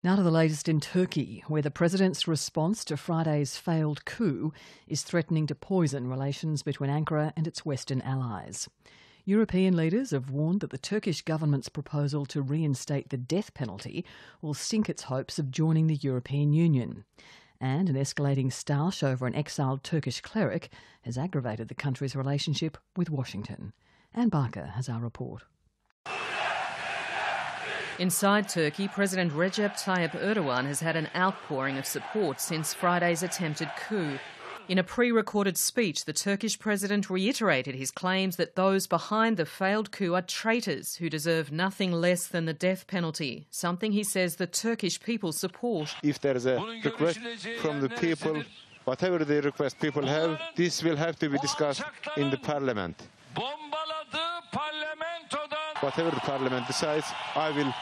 Now to the latest in Turkey, where the president's response to Friday's failed coup is threatening to poison relations between Ankara and its Western allies. European leaders have warned that the Turkish government's proposal to reinstate the death penalty will sink its hopes of joining the European Union. And an escalating stoush over an exiled Turkish cleric has aggravated the country's relationship with Washington. Anne Barker has our report. Inside Turkey, President Recep Tayyip Erdogan has had an outpouring of support since Friday's attempted coup. In a pre-recorded speech, the Turkish president reiterated his claims that those behind the failed coup are traitors who deserve nothing less than the death penalty, something he says the Turkish people support. If there is a request from the people, whatever the request people have, this will have to be discussed in the parliament. Whatever the parliament decides, I will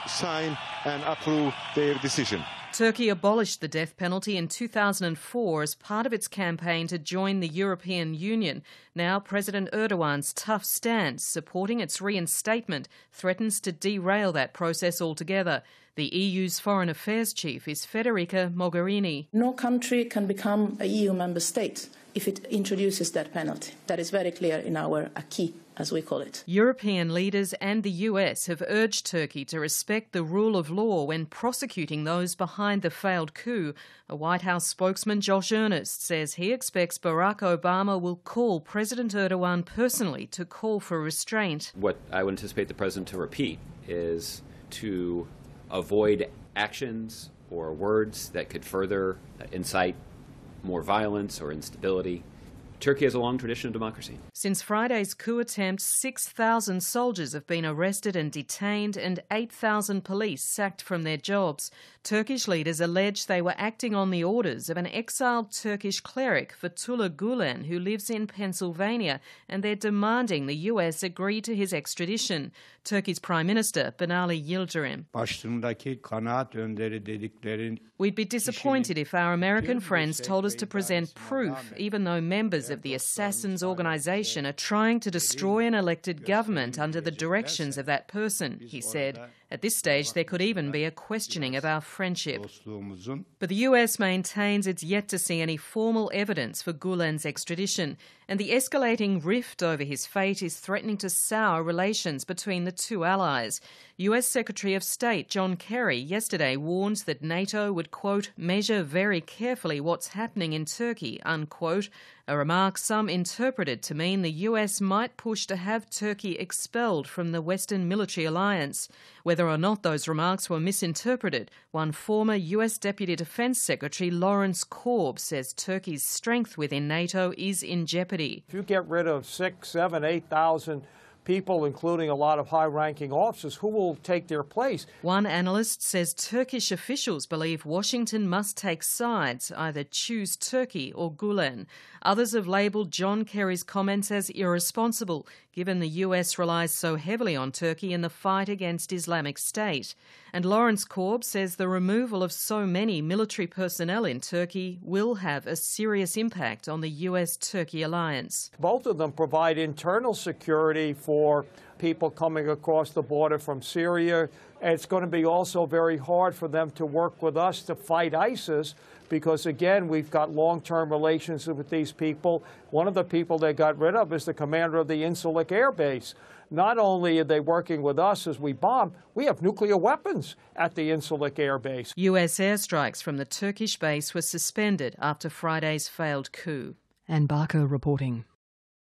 sign and approve their decision. Turkey abolished the death penalty in 2004 as part of its campaign to join the European Union. Now President Erdogan's tough stance supporting its reinstatement threatens to derail that process altogether. The EU's foreign affairs chief is Federica Mogherini. No country can become a EU member state if it introduces that penalty. That is very clear in our acquis, as we call it. European leaders and the US have urged Turkey to respect the rule of law when prosecuting those behind the failed coup. A White House spokesman, Josh Earnest, says he expects Barack Obama will call President Erdogan personally to call for restraint. What I would anticipate the president to repeat is to avoid actions or words that could further incite more violence or instability. Turkey has a long tradition of democracy. Since Friday's coup attempt, 6,000 soldiers have been arrested and detained and 8,000 police sacked from their jobs. Turkish leaders allege they were acting on the orders of an exiled Turkish cleric, Fethullah Gulen, who lives in Pennsylvania, and they're demanding the US agree to his extradition. Turkey's Prime Minister, Binali Yildirim. We'd be disappointed if our American friends told us to present proof, even though members of the Assassins Organisation are trying to destroy an elected government under the directions of that person, he said. At this stage, there could even be a questioning of our friendship. But the US maintains it's yet to see any formal evidence for Gulen's extradition, and the escalating rift over his fate is threatening to sour relations between the two allies. US Secretary of State John Kerry yesterday warned that NATO would, quote, measure very carefully what's happening in Turkey, unquote, a remark some interpreted to mean the US might push to have Turkey expelled from the Western military alliance. Whether or not those remarks were misinterpreted, one former US Deputy Defence Secretary Lawrence Korb says Turkey's strength within NATO is in jeopardy. If you get rid of 6,000, 7,000, 8,000 people, including a lot of high-ranking officers, who will take their place? One analyst says Turkish officials believe Washington must take sides, either choose Turkey or Gulen. Others have labelled John Kerry's comments as irresponsible, given the US relies so heavily on Turkey in the fight against Islamic State. And Lawrence Korb says the removal of so many military personnel in Turkey will have a serious impact on the US-Turkey alliance. Both of them provide internal security for people coming across the border from Syria. It's going to be also very hard for them to work with us to fight ISIS because, again, we've got long-term relations with these people. One of the people they got rid of is the commander of the Incirlik Air Base. Not only are they working with us as we bomb, we have nuclear weapons at the Incirlik Air Base. US airstrikes from the Turkish base were suspended after Friday's failed coup. Anne Barker reporting.